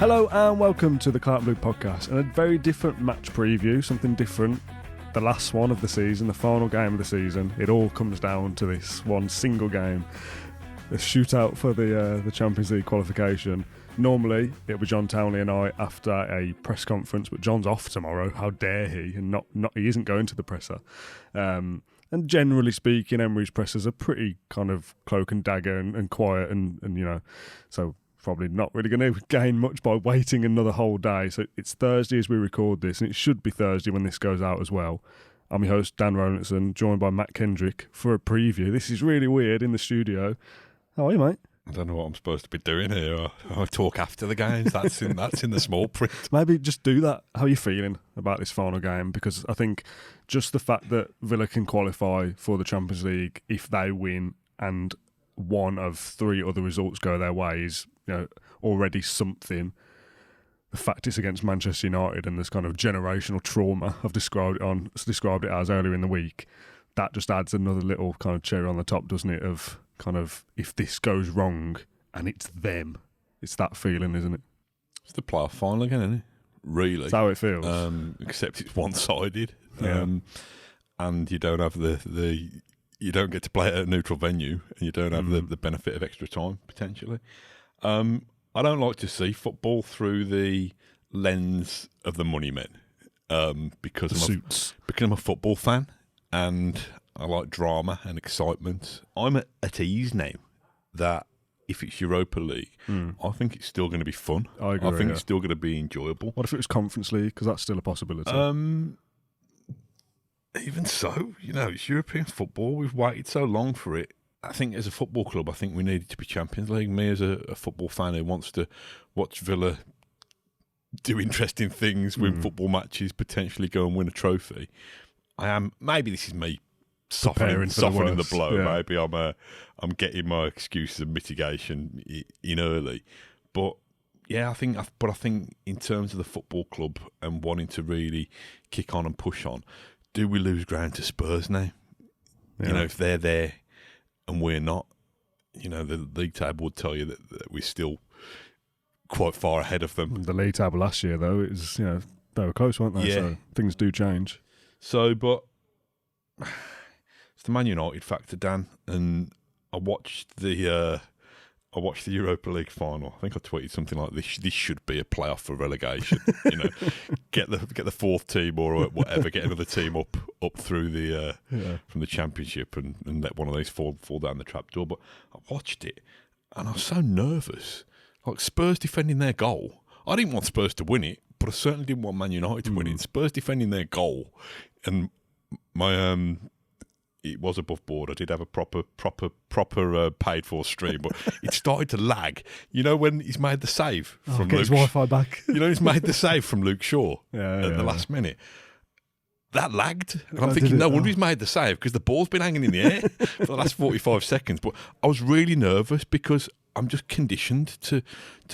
Hello and welcome to the Claret Blue podcast and a very different match preview, something different. The last one of the season, the final game of the season, it all comes down to this one single game, the shootout for the Champions League qualification. Normally it'll be John Townley and I after a press conference, but John's off tomorrow. How dare he? And he isn't going to the presser. And generally speaking, Emery's pressers are pretty kind of cloak and dagger and quiet and you know, so probably not really going to gain much by waiting another whole day. So it's Thursday as we record this, and it should be Thursday when this goes out as well. I'm your host, Dan Rowlandson, joined by Matt Kendrick for a preview. This is really weird in the studio. How are you, mate? I don't know what I'm supposed to be doing here. I talk after the games. That's in the small print. Maybe just do that. How are you feeling about this final game? Because I think just the fact that Villa can qualify for the Champions League if they win and one of three other results go their way is, you know, already something. The fact it's against Manchester United and this kind of generational trauma I've described it as earlier in the week, that just adds another little kind of cherry on the top, doesn't it? Of kind of, if this goes wrong and it's them, it's that feeling, isn't it? It's the playoff final again, isn't it? Really, that's how it feels. Except it's one-sided, yeah. And you don't have the you don't get to play at a neutral venue, and you don't have the benefit of extra time potentially. I don't like to see football through the lens of the money men, because I'm a football fan and I like drama and excitement. I'm at ease now that if it's Europa League, I think it's still going to be fun. I agree, I think it's still going to be enjoyable. What if it was Conference League? Because that's still a possibility. Even so, you know, it's European football. We've waited so long for it. I think as a football club, I think we need it to be Champions League. Me as a football fan who wants to watch Villa do interesting things, win football matches, potentially go and win a trophy. Maybe this is me softening the blow. Yeah. Maybe I'm getting my excuses and mitigation in early. But yeah, I think in terms of the football club and wanting to really kick on and push on, do we lose ground to Spurs now? Yeah. You know, if they're there and we're not, you know, the league table would tell you that we're still quite far ahead of them. The league table last year, though, it was, you know, they were close, weren't they? Yeah. So things do change. So, but it's the Man United factor, Dan, and I watched the Europa League final. I think I tweeted something like this: "This should be a playoff for relegation." You know, get the fourth team or whatever, get another team up through the from the Championship and let one of those fall down the trapdoor. But I watched it and I was so nervous. Like Spurs defending their goal. I didn't want Spurs to win it, but I certainly didn't want Man United to win it. Spurs defending their goal, and my it was above board. I did have a proper paid for stream, but it started to lag. You know when he's made the save from Luke, his Wi-Fi back. You know he's made the save from Luke Shaw at the last minute. That lagged, and I'm thinking, no wonder he's made the save because the ball's been hanging in the air for the last 45 seconds. But I was really nervous because I'm just conditioned to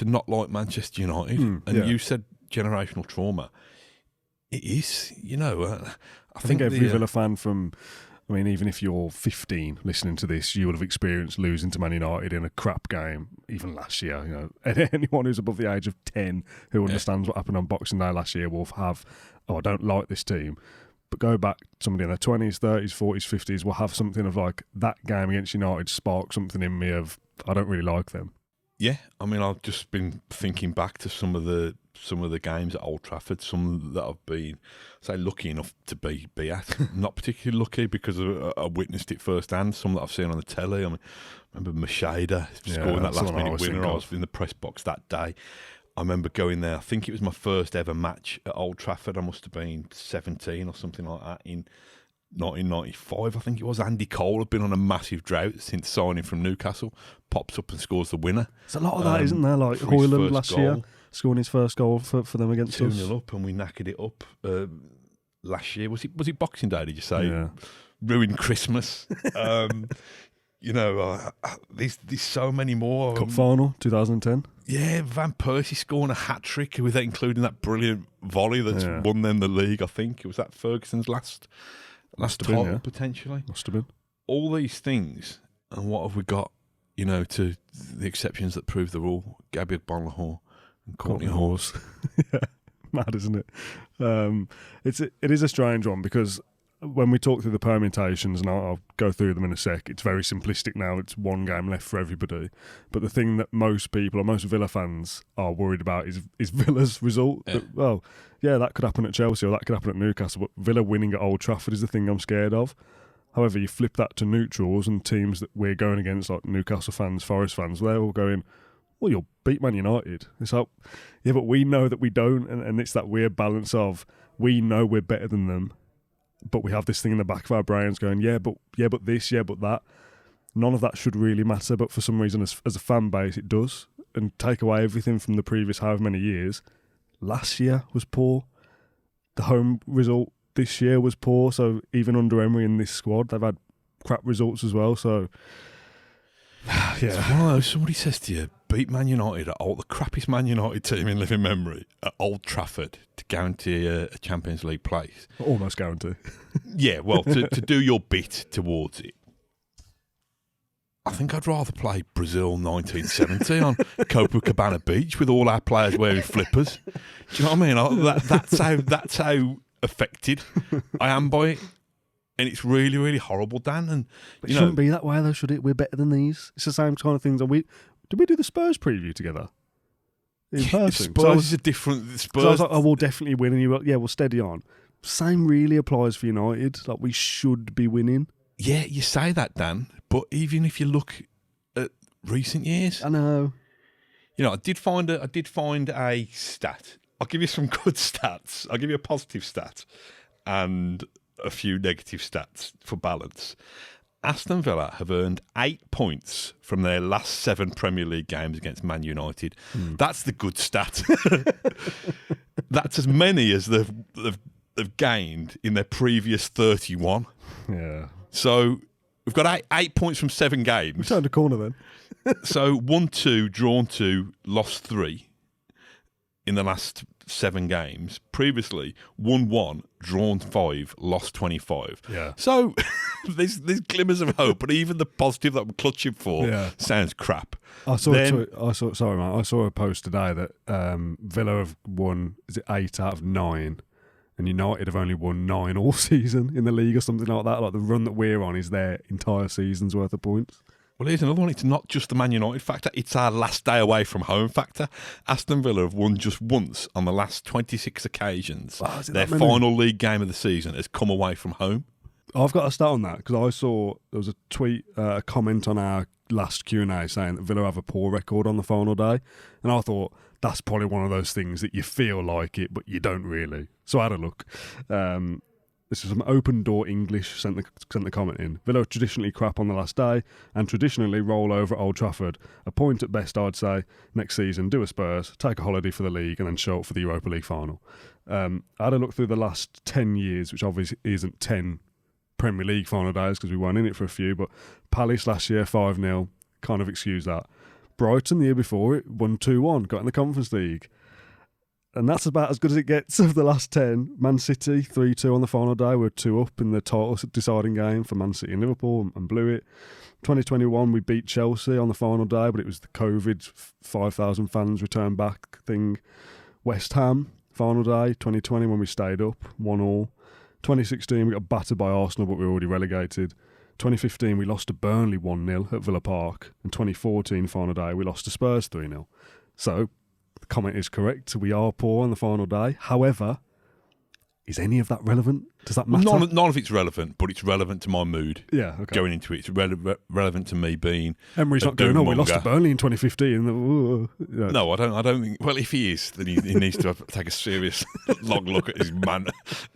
not like Manchester United. You said generational trauma. It is, you know. I think every Villa fan from, I mean, even if you're 15 listening to this, you will have experienced losing to Man United in a crap game, even last year. You know, anyone who's above the age of 10 who understands what happened on Boxing Day last year will have, I don't like this team. But go back, somebody in their 20s, 30s, 40s, 50s will have something of like, that game against United sparked something in me of, I don't really like them. Yeah, I mean, I've just been thinking back to some of the games at Old Trafford, some that I've been, say, lucky enough to be at. Not particularly lucky because I witnessed it firsthand. Some that I've seen on the telly. I mean, I remember Macheda scoring that last minute winner. I was in the press box that day. I remember going there. I think it was my first ever match at Old Trafford. I must have been 17 or something like that in 1995, I think it was. Andy Cole had been on a massive drought since signing from Newcastle. Pops up and scores the winner. There's a lot of that, isn't there? Like Hoyland last year, scoring his first goal for them against us. 2-0 up, and we knackered it up last year. Was it Boxing Day, did you say? Yeah. Ruined Christmas. You know, there's so many more. Cup final, 2010. Yeah, Van Persie scoring a hat-trick, with that, including that brilliant volley that's won them the league, I think. It was that Ferguson's last title, potentially. Must have been. All these things, and what have we got, you know, to the exceptions that prove the rule? Gabi Bonlahor, Courtney Hawes. Yeah, mad, isn't it? It is a strange one because when we talk through the permutations, and I'll go through them in a sec, it's very simplistic now. It's one game left for everybody. But the thing that most people, or most Villa fans, are worried about is Villa's result. Yeah. That could happen at Chelsea or that could happen at Newcastle, but Villa winning at Old Trafford is the thing I'm scared of. However, you flip that to neutrals and teams that we're going against, like Newcastle fans, Forest fans, they're all going, well, you'll beat Man United. It's like, yeah, but we know that we don't, and it's that weird balance of we know we're better than them, but we have this thing in the back of our brains going, but this, but that. None of that should really matter, but for some reason, as a fan base, it does. And take away everything from the previous however many years. Last year was poor. The home result this year was poor. So even under Emery in this squad, they've had crap results as well. So yeah, It's one of those, somebody says to you, beat Man United at the crappiest Man United team in living memory at Old Trafford to guarantee a Champions League place. Almost guarantee. Yeah, well, to do your bit towards it. I think I'd rather play Brazil 1970 on Copacabana Beach with all our players wearing flippers. Do you know what I mean? That's how affected I am by it. And it's really, really horrible, Dan. And But it shouldn't be that way, though, should it? We're better than these. It's the same kind of things. Did we do the Spurs preview together? In person? Spurs is a different... Spurs. I was like, we'll definitely win. And you were, we'll steady on. Same really applies for United. Like, we should be winning. Yeah, you say that, Dan. But even if you look at recent years... I know. I did find a stat. I'll give you some good stats. I'll give you a positive stat. And a few negative stats for balance. Aston Villa have earned 8 points from their last 7 Premier League games against Man United. That's the good stat. That's as many as they've gained in their previous 31. Yeah. So we've got 8 points from 7 games. We turned a corner then. So 1-2, drawn 2, lost 3 in the last 7 games. Previously, 1-1, drawn 5, lost 25. Yeah. So there's glimmers of hope, but even the positive that I'm clutching for sounds crap. I saw a post today that Villa have won, is it 8 out of 9? And United have only won 9 all season in the league or something like that. Like the run that we're on is their entire season's worth of points. Well, here's another one. It's not just the Man United factor. It's our last day away from home factor. Aston Villa have won just once on the last 26 occasions. Wow, their final league game of the season has come away from home. I've got to start on that because I saw there was a tweet, a comment on our last Q&A saying that Villa have a poor record on the final day. And I thought, that's probably one of those things that you feel like it, but you don't really. So I had a look. This is some open door English sent the comment in. Villa are traditionally crap on the last day and traditionally roll over at Old Trafford. A point at best, I'd say. Next season, do a Spurs, take a holiday for the league and then show up for the Europa League final. I had a look through the last 10 years, which obviously isn't 10 Premier League final days because we weren't in it for a few, but Palace last year, 5-0, kind of excuse that. Brighton the year before it won 2-1, got in the Conference League. And that's about as good as it gets of the last 10. Man City, 3-2 on the final day. We're 2 up in the title deciding game for Man City and Liverpool and blew it. 2021, we beat Chelsea on the final day, but it was the COVID 5,000 fans return back thing. West Ham, final day, 2020 when we stayed up, 1-1. 2016, we got battered by Arsenal, but we were already relegated. 2015, we lost to Burnley 1-0 at Villa Park. And 2014, final day, we lost to Spurs 3-0. So, the comment is correct. We are poor on the final day. However, is any of that relevant? Does that matter? None of it's relevant, but it's relevant to my mood. Yeah, okay. Going into it, it's relevant to me being. Emery's not going, we lost to Burnley in 2015. No, I don't think. Well, if he is, then he needs to take a serious long look at his man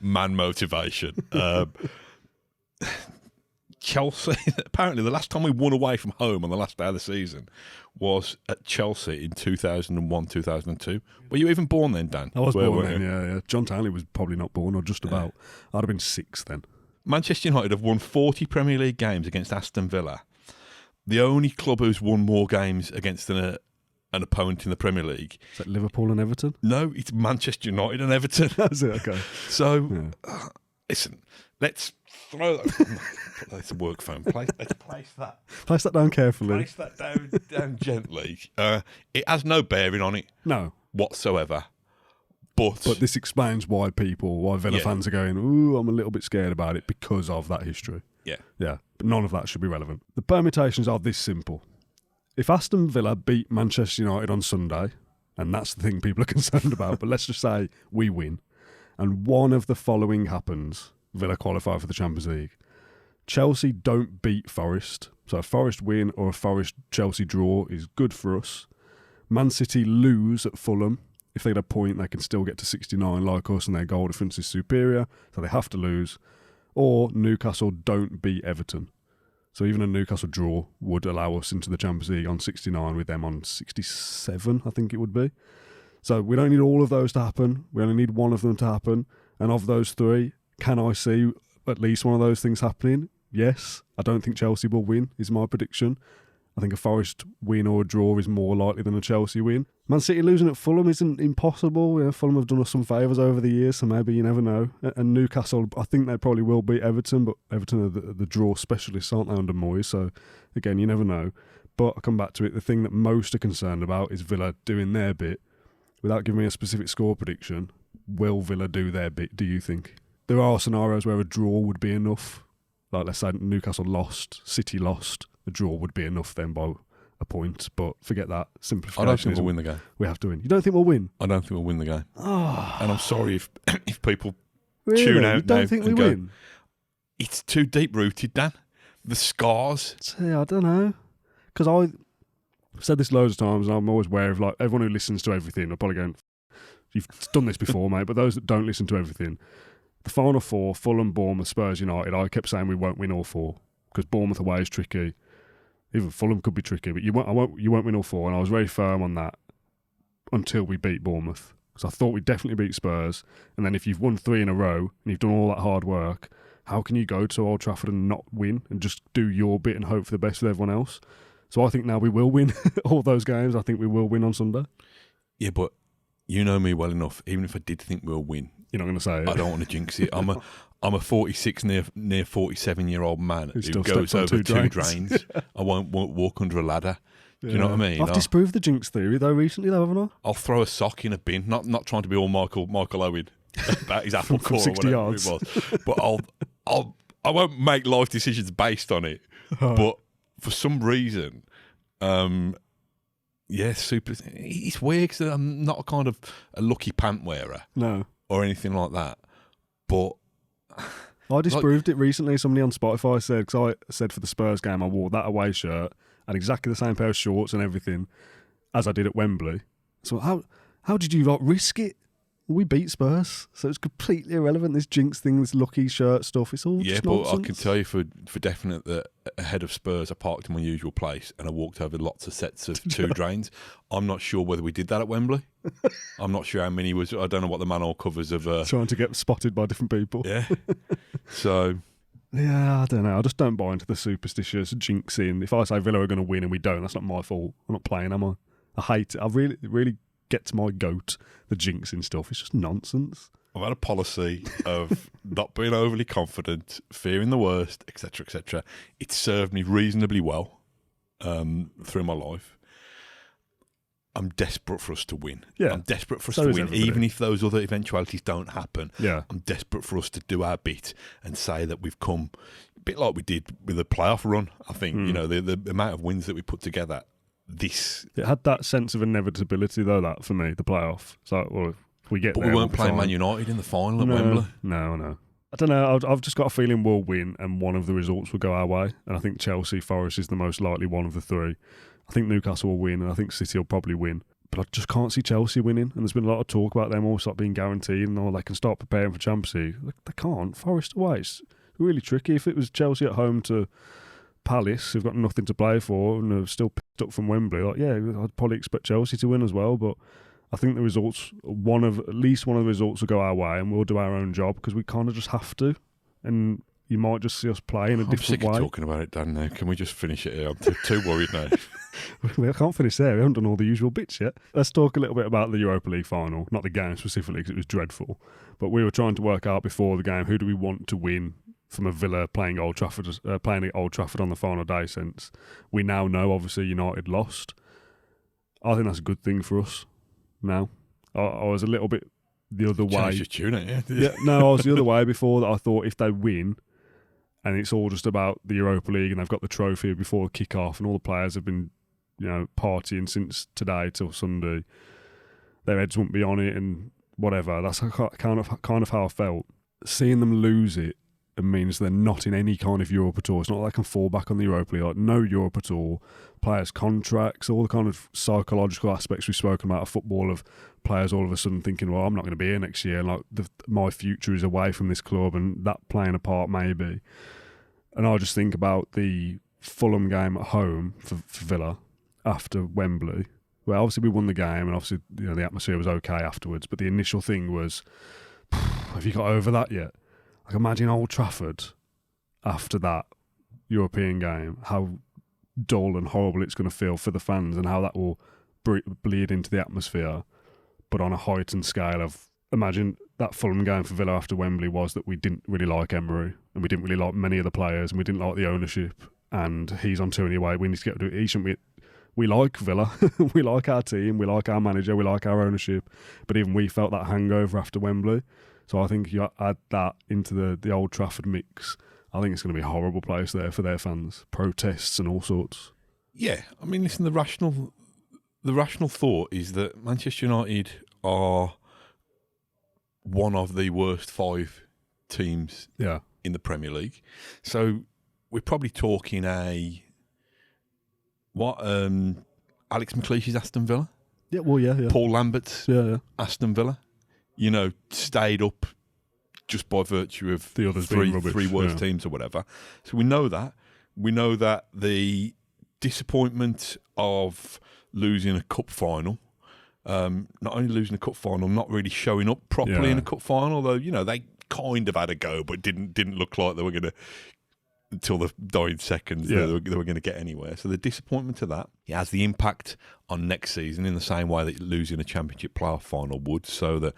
motivation. Chelsea, apparently the last time we won away from home on the last day of the season was at Chelsea in 2001, 2002. Were you even born then, Dan? I was born then, yeah. John Townley was probably not born, or just about. I'd have been 6 then. Manchester United have won 40 Premier League games against Aston Villa. The only club who's won more games against an opponent in the Premier League. Is that Liverpool and Everton? No, it's Manchester United and Everton. That's it, okay. So, listen, let's throw that. That's a work phone. Let's place that. Place that down carefully. Place that down gently. It has no bearing on it. No. whatsoever. But this explains why Villa fans are going, ooh, I'm a little bit scared about it because of that history. Yeah. Yeah, but none of that should be relevant. The permutations are this simple. If Aston Villa beat Manchester United on Sunday, and that's the thing people are concerned about, but let's just say we win, and one of the following happens, Villa qualify for the Champions League. Chelsea don't beat Forest, so a Forest win or a Forest-Chelsea draw is good for us. Man City lose at Fulham. If they get a point, they can still get to 69 like us, and their goal difference is superior, so they have to lose. Or Newcastle don't beat Everton. So even a Newcastle draw would allow us into the Champions League on 69 with them on 67, I think it would be. So we don't need all of those to happen. We only need one of them to happen. And of those three, can I see at least one of those things happening? Yes. I don't think Chelsea will win, is my prediction. I think a Forest win or a draw is more likely than a Chelsea win. Man City losing at Fulham isn't impossible. Yeah, Fulham have done us some favours over the years, so maybe you never know. And Newcastle, I think they probably will beat Everton, but Everton are the draw specialists, aren't they, under Moyes? So, again, you never know. But I'll come back to it. The thing that most are concerned about is Villa doing their bit. Without giving me a specific score prediction, will Villa do their bit, do you think? There are scenarios where a draw would be enough. Like, let's say Newcastle lost, City lost. A draw would be enough then by a point, but forget that. Simplification. I don't think we'll win the game. We have to win. You don't think we'll win? I don't think we'll win the game. Oh. And I'm sorry if people Really? tune out. You don't think we win? It's too deep rooted, Dan. The scars. See, I don't know. Because I've said this loads of times, and I'm always aware of, like, everyone who listens to everything are probably going, you've done this before, mate, but those that don't listen to everything, the final four, Fulham, Bournemouth, Spurs, United, I kept saying we won't win all four because Bournemouth away is tricky. Even Fulham could be tricky, but you won't win all four, and I was very firm on that until we beat Bournemouth. Because I thought we'd definitely beat Spurs, and then if you've won 3 in a row and you've done all that hard work, how can you go to Old Trafford and not win and just do your bit and hope for the best with everyone else? So I think now we will win all those games. I think we will win on Sunday. Yeah, but you know me well enough. Even if I did think we'll win, you're not going to say it. I don't want to jinx it. I'm a 46 near 47-year-old man who goes over two drains. I won't walk under a ladder. Do you know what I mean? I've disproved the jinx theory though recently, though, haven't I? I'll throw a sock in a bin. Not trying to be all Michael Owen about his apple from core 60 or whatever yards. it was. But I won't make life decisions based on it. But for some reason, it's weird because I'm not kind of a lucky pant wearer. No. Or anything like that. But I disproved it recently. Somebody on Spotify said, because I said for the Spurs game I wore that away shirt and exactly the same pair of shorts and everything as I did at Wembley. So how did you risk it? We beat Spurs, so it's completely irrelevant. This jinx thing, this lucky shirt stuff, it's all just nonsense. But I can tell you for definite that ahead of Spurs, I parked in my usual place and I walked over lots of sets of two drains. I'm not sure whether we did that at Wembley. I'm not sure how many was. I don't know what the manhole covers of. Trying to get spotted by different people. Yeah. So. Yeah, I don't know. I just don't buy into the superstitious jinxing. If I say Villa are going to win and we don't, that's not my fault. I'm not playing, am I? I hate it. I really gets my goat, the jinxing stuff. It's just nonsense. I've had a policy of not being overly confident, fearing the worst, etc., etc. It's served me reasonably well through my life. I'm desperate for us to win. Yeah. I'm desperate for us to win, even if those other eventualities don't happen. Yeah. I'm desperate for us to do our bit and say that we've come, a bit like we did with the playoff run. I think, the amount of wins that we put together, it had that sense of inevitability, though, that for me, the playoff. So, well, if we get but there, we weren't playing Man United in the final at Wembley. No. I don't know. I've just got a feeling we'll win and one of the results will go our way. And I think Chelsea, Forest is the most likely one of the three. I think Newcastle will win and I think City will probably win. But I just can't see Chelsea winning. And there's been a lot of talk about them almost like being guaranteed and they can start preparing for Champions League. They can't. Forest away, it's really tricky. If it was Chelsea at home to Palace, who've got nothing to play for and are still picked up from Wembley, I'd probably expect Chelsea to win as well. But I think the results, at least one of the results will go our way and we'll do our own job because we kind of just have to. And you might just see us play in a different way. I'm sick of talking about it, Dan, now. Can we just finish it here? I'm too worried now. I can't finish there. We haven't done all the usual bits yet. Let's talk a little bit about the Europa League final. Not the game specifically because it was dreadful. But we were trying to work out before the game, who do we want to win from a Villa playing at Old Trafford on the final day since. We now know, obviously, United lost. I think that's a good thing for us now. I was a little bit the other way. Change your tune, ain't you? Yeah, no, I was the other way before. That I thought if they win, and it's all just about the Europa League, and they've got the trophy before kick off, and all the players have been, partying since today till Sunday, their heads won't be on it and whatever. That's kind of how I felt. Seeing them lose it means they're not in any kind of Europe at all. It's not like they can fall back on the Europa League. Like, no Europe at all. Players' contracts, all the kind of psychological aspects we've spoken about of football, of players all of a sudden thinking, well, I'm not going to be here next year. Like, my future is away from this club, and that playing a part maybe. And I just think about the Fulham game at home for Villa after Wembley. Well, obviously we won the game, and obviously the atmosphere was okay afterwards. But the initial thing was, have you got over that yet? Like, imagine Old Trafford after that European game, how dull and horrible it's going to feel for the fans, and how that will bleed into the atmosphere, but on a heightened scale of, imagine that Fulham game for Villa after Wembley was that we didn't really like Emery, and we didn't really like many of the players, and we didn't like the ownership, and he's on tour anyway. We need to get to it. He shouldn't be. We like Villa, we like our team, we like our manager, we like our ownership, but even we felt that hangover after Wembley. So I think you add that into the Old Trafford mix, I think it's going to be a horrible place there for their fans. Protests and all sorts. Yeah, I mean, listen, the rational thought is that Manchester United are one of the worst 5 teams in the Premier League. So we're probably talking Alex McLeish's Aston Villa? Yeah, well, yeah. Paul Lambert's Aston Villa? Stayed up just by virtue of the others three worst teams or whatever. So we know that. We know that the disappointment of losing a cup final, not only losing a cup final, not really showing up properly in a cup final, although, they kind of had a go, but didn't look like they were going to, until the dying seconds, they were going to get anywhere. So the disappointment of that, it has the impact on next season in the same way that losing a championship playoff final would, so that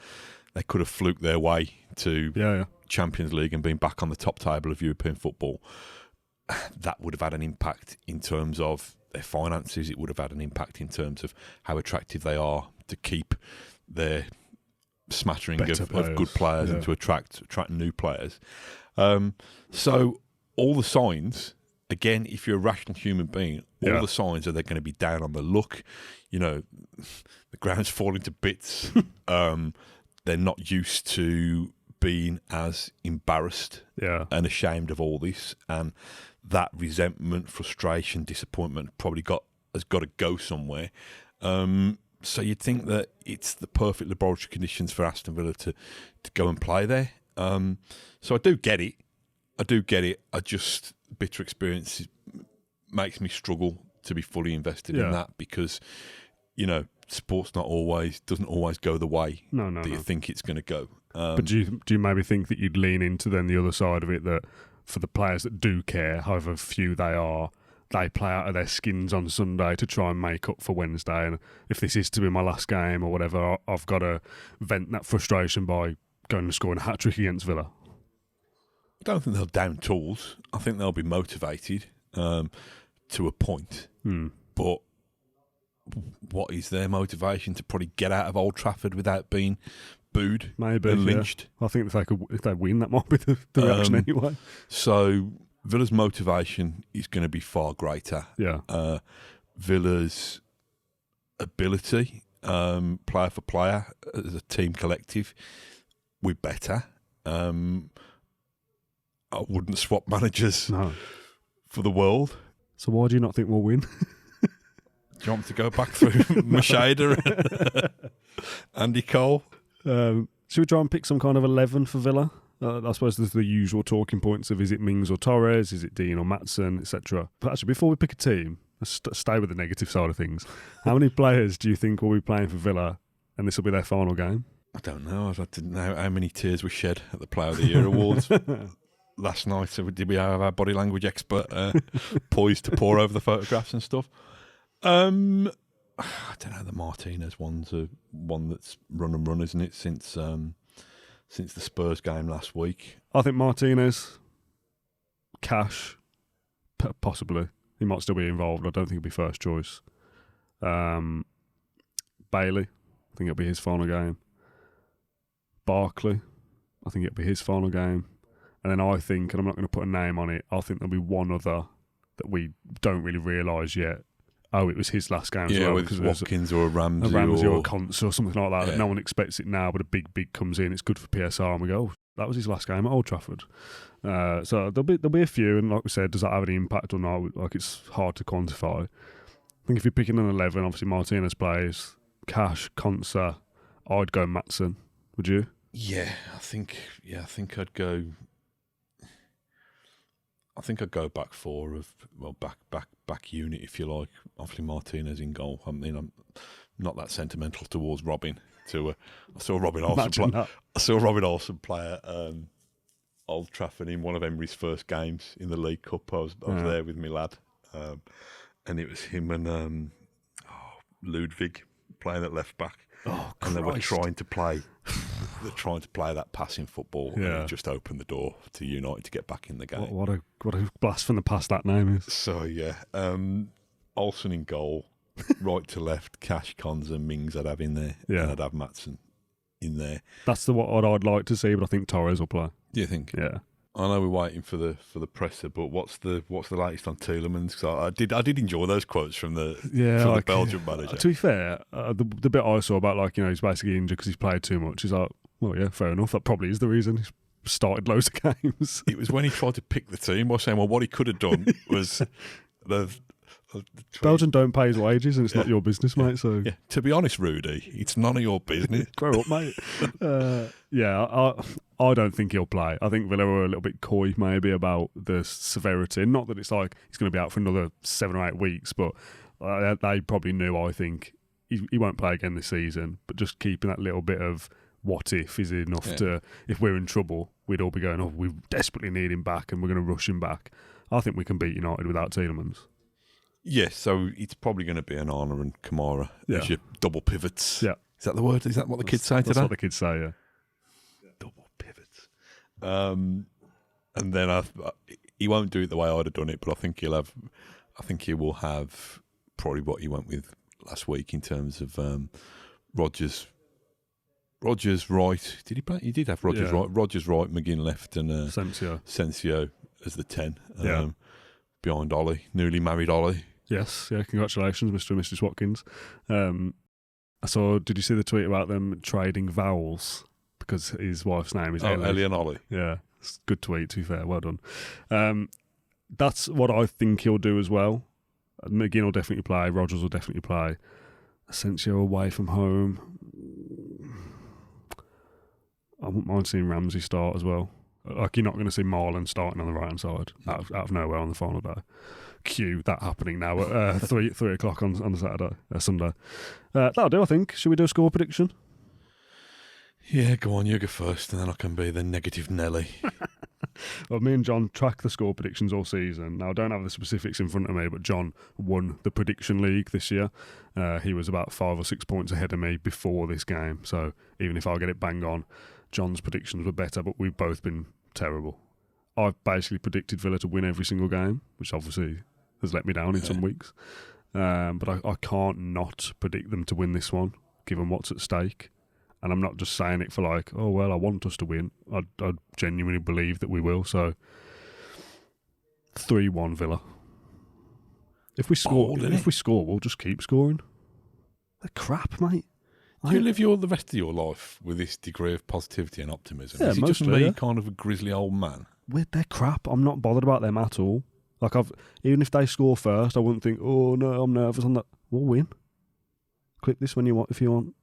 they could have fluked their way to Champions League and been back on the top table of European football. That would have had an impact in terms of their finances. It would have had an impact in terms of how attractive they are to keep their smattering of good players and to attract new players. So all the signs, again, if you're a rational human being, all the signs are they're going to be down on the luck. The ground's falling to bits. They're not used to being as embarrassed and ashamed of all this, and that resentment, frustration, disappointment has got to go somewhere. So you'd think that it's the perfect laboratory conditions for Aston Villa to go and play there. So I do get it. I just, bitter experience makes me struggle to be fully invested in that, because, sports doesn't always go the way that you think it's going to go. But do you maybe think that you'd lean into then the other side of it, that for the players that do care, however few they are, they play out of their skins on Sunday to try and make up for Wednesday, and if this is to be my last game or whatever, I've got to vent that frustration by going and scoring a hat-trick against Villa? I don't think they'll down tools. I think they'll be motivated to a point. But what is their motivation? To probably get out of Old Trafford without being booed and lynched? I think if they win, that might be the reaction anyway. So Villa's motivation is going to be far greater. Yeah. Villa's ability, player for player, as a team collective, we're better. I wouldn't swap managers for the world. So why do you not think we'll win? Do you want me to go back through Machida, Andy Cole? Should we try and pick some kind of 11 for Villa? I suppose there's the usual talking points of, is it Mings or Torres, is it Dean or Maatsen, etc. But actually, before we pick a team, let's stay with the negative side of things. How many players do you think will be playing for Villa, and this will be their final game? I don't know. I didn't know how many tears were shed at the Player of the Year awards last night. So did we have our body language expert poised to pour over the photographs and stuff? I don't know. The Martinez one's one that's run, isn't it? Since the Spurs game last week. I think Martinez, Cash, possibly. He might still be involved. I don't think he'll be first choice. Bailey, I think it'll be his final game. Barkley, I think it'll be his final game. And then I think, and I'm not going to put a name on it, I think there'll be one other that we don't really realise yet. Oh, it was his last game as well. With Watkins or a Ramsey. Or a Conce or something like that. Yeah. No one expects it now, but a big comes in. It's good for PSR, and we go, oh, that was his last game at Old Trafford. So there'll be a few, and like we said, does that have any impact or not? Like, it's hard to quantify. I think if you're picking an 11, obviously Martinez plays, Cash, Conce, I'd go Maatsen. Would you? Yeah, I think I'd go. I think I'd go back four of back unit, if you like. Obviously Martinez in goal. I mean, I'm not that sentimental towards Robin. I saw Robin Olsen play at Old Trafford in one of Emery's first games in the League Cup. I was there with my lad, and it was him and Ludwig playing at left back. Oh, and they were trying to play. They're trying to play that passing football. Yeah. And it just opened the door to United to get back in the game. What a blast from the past that name is. So yeah, Olsen in goal, right to left, Cash, Conze, Mings I'd have in there. Yeah, and I'd have Maatsen in there. That's what I'd like to see, but I think Torres will play. Do you think? Yeah. I know we're waiting for the presser, but what's the latest on Tielemans? Because I did enjoy those quotes from the Belgian manager. To be fair, the bit I saw about he's basically injured because he's played too much. He's like, well, yeah, fair enough. That probably is the reason he's started loads of games. It was when he tried to pick the team. I was saying, well, what he could have done was Belgium don't pay his wages, and it's not your business, mate. So yeah. To be honest, Rudy, it's none of your business. Grow up, mate. I don't think he'll play. I think Villa were a little bit coy, maybe, about the severity. Not that it's like he's going to be out for another 7 or 8 weeks, but they probably knew. I think he won't play again this season. But just keeping that little bit of what if is enough to, if we're in trouble, we'd all be going, oh, we desperately need him back, and we're going to rush him back. I think we can beat United without Tielemans. Yes, so it's probably going to be an Arna and Kamara as your double pivots. Yeah. Is that the word? Is that what the kids say today? That's what the kids say, yeah. Double pivots. And then he won't do it the way I'd have done it, but I think he will have probably what he went with last week in terms of Rodgers right. Did he play? He did have Rodgers right. Rodgers right, McGinn left, and Sensio as the 10. Behind Ollie, newly married Ollie. Yes, yeah, congratulations, Mr. and Mrs. Watkins. Did you see the tweet about them trading vowels because his wife's name is Ellie and Ollie? Yeah, it's a good tweet, to be fair, well done. That's what I think he'll do as well. McGinn will definitely play, Rodgers will definitely play. Asensio away from home. I wouldn't mind seeing Ramsey start as well. Like, you're not going to see Marlon starting on the right-hand side out of nowhere on the final day. Cue that happening now at 3 o'clock on the Sunday. That'll do, I think. Should we do a score prediction? Yeah, go on, you go first, and then I can be the negative Nelly. Well, me and John track the score predictions all season. Now, I don't have the specifics in front of me, but John won the prediction league this year. He was about 5 or 6 points ahead of me before this game. So even if I get it bang on, John's predictions were better, but we've both been terrible. I've basically predicted Villa to win every single game, which obviously has let me down in some weeks. But I can't not predict them to win this one, given what's at stake. And I'm not just saying it for like, oh, well, I want us to win. I genuinely believe that we will. So 3-1 Villa. If we score, we'll just keep scoring. They're crap, mate. Do you live the rest of your life with this degree of positivity and optimism? Yeah, is it mostly, just me, kind of a grizzly old man? They're crap. I'm not bothered about them at all. Like, even if they score first, I wouldn't think, oh no, I'm nervous on that. We'll win. Click this when you want, if you want.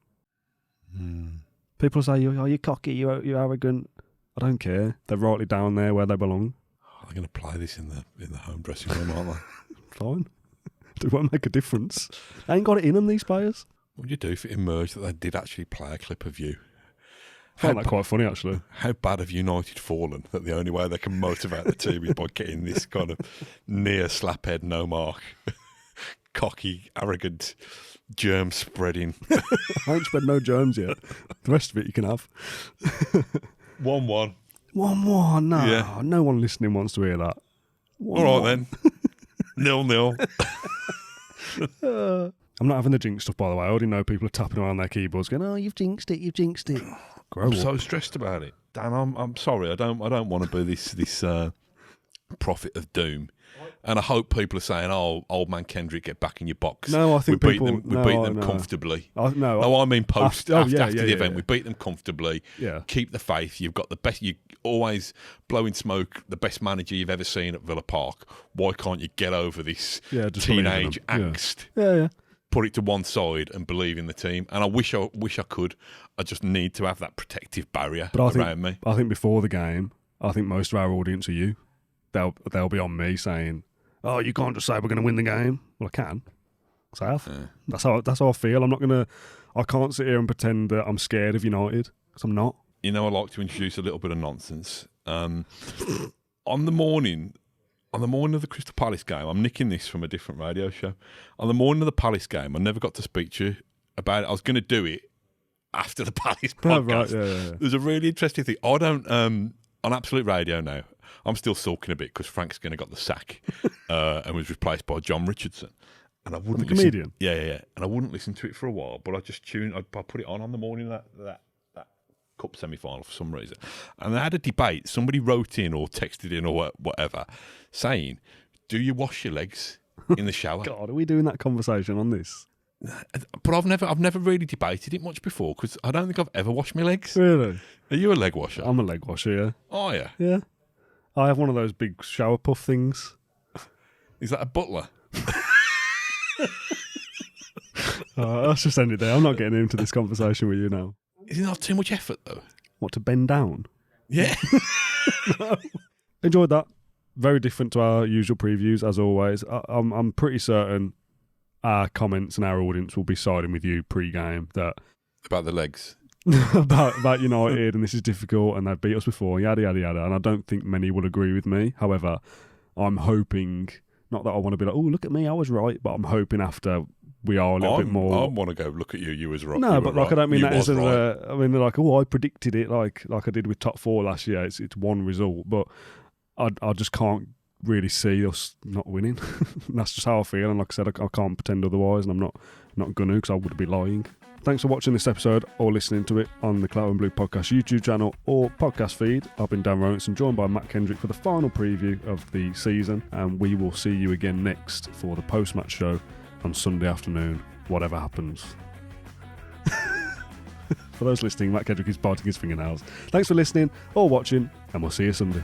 People say, you're cocky, you're arrogant. I don't care. They're rightly down there where they belong. They're going to play this in the home dressing room, aren't they? Fine. It won't make a difference. They ain't got it in them, these players. What would you do if it emerged that they did actually play a clip of you? I find that quite funny, actually. How bad have United fallen that the only way they can motivate the team is by getting this kind of near slaphead, no mark, cocky, arrogant, germ spreading. I ain't spread no germs yet. The rest of it you can have. 1-1. 1-1? No, yeah. No one listening wants to hear that. 1-1. All right then. 0-0. I'm not having the jinx stuff, by the way. I already know people are tapping around their keyboards going, "Oh, you've jinxed it, you've jinxed it." I'm so stressed about it, Dan. I'm sorry. I don't want to be this prophet of doom. And I hope people are saying, "Oh, old man Kendrick, get back in your box." No, I think we beat them comfortably. I mean after the event, we beat them comfortably. Yeah. Keep the faith. You've got the best. You always blowing smoke. The best manager you've ever seen at Villa Park. Why can't you get over this teenage angst? Yeah. Put it to one side and believe in the team. And I wish I could. I just need to have that protective barrier around me. I think before the game, I think most of our audience are you. They'll be on me saying, "Oh, you can't just say we're going to win the game." Well, I can. So I have. Yeah. That's how I feel. I can't sit here and pretend that I'm scared of United, because I'm not. I like to introduce a little bit of nonsense. On the morning of the Crystal Palace game, I'm nicking this from a different radio show. On the morning of the Palace game, I never got to speak to you about it. I was going to do it after the Palace podcast. Oh, right, yeah. There's a really interesting thing. I don't on Absolute Radio now. I'm still sulking a bit because Frank Skinner got the sack and was replaced by John Richardson. And I wouldn't the comedian. Yeah. And I wouldn't listen to it for a while, but I just I put it on the morning of that cup semi-final for some reason. And they had a debate. Somebody wrote in or texted in or whatever saying, "Do you wash your legs in the shower?" God, are we doing that conversation on this? But I've never really debated it much before because I don't think I've ever washed my legs. Really? Are you a leg washer? I'm a leg washer, yeah. Oh, yeah? Yeah. I have one of those big shower puff things. Is that a butler? Let's just end it there. I'm not getting into this conversation with you now. Is it not too much effort, though? What, to bend down? Yeah. No. Enjoyed that. Very different to our usual previews, as always. I'm pretty certain our comments and our audience will be siding with you pre-game that about the legs. about United, and this is difficult, and they've beat us before, yada yada yada. And I don't think many will agree with me. However, I'm hoping, not that I want to be like, "Oh, look at me, I was right," but I'm hoping after we are a little bit more. I want to go, "Look at you, you was right." No, but like, right. I don't mean you that as I mean, like, "Oh, I predicted it," like I did with top four last year. It's one result, but I just can't really see us not winning. That's just how I feel, and like I said, I can't pretend otherwise, and I'm not gonna, because I would be lying. Thanks for watching this episode or listening to it on the Claret and Blue Podcast YouTube channel or podcast feed. I've been Dan Rolinson, joined by Matt Kendrick for the final preview of the season, and we will see you again next for the post-match show on Sunday afternoon, whatever happens. For those listening, Matt Kendrick is biting his fingernails. Thanks for listening or watching, and we'll see you Sunday.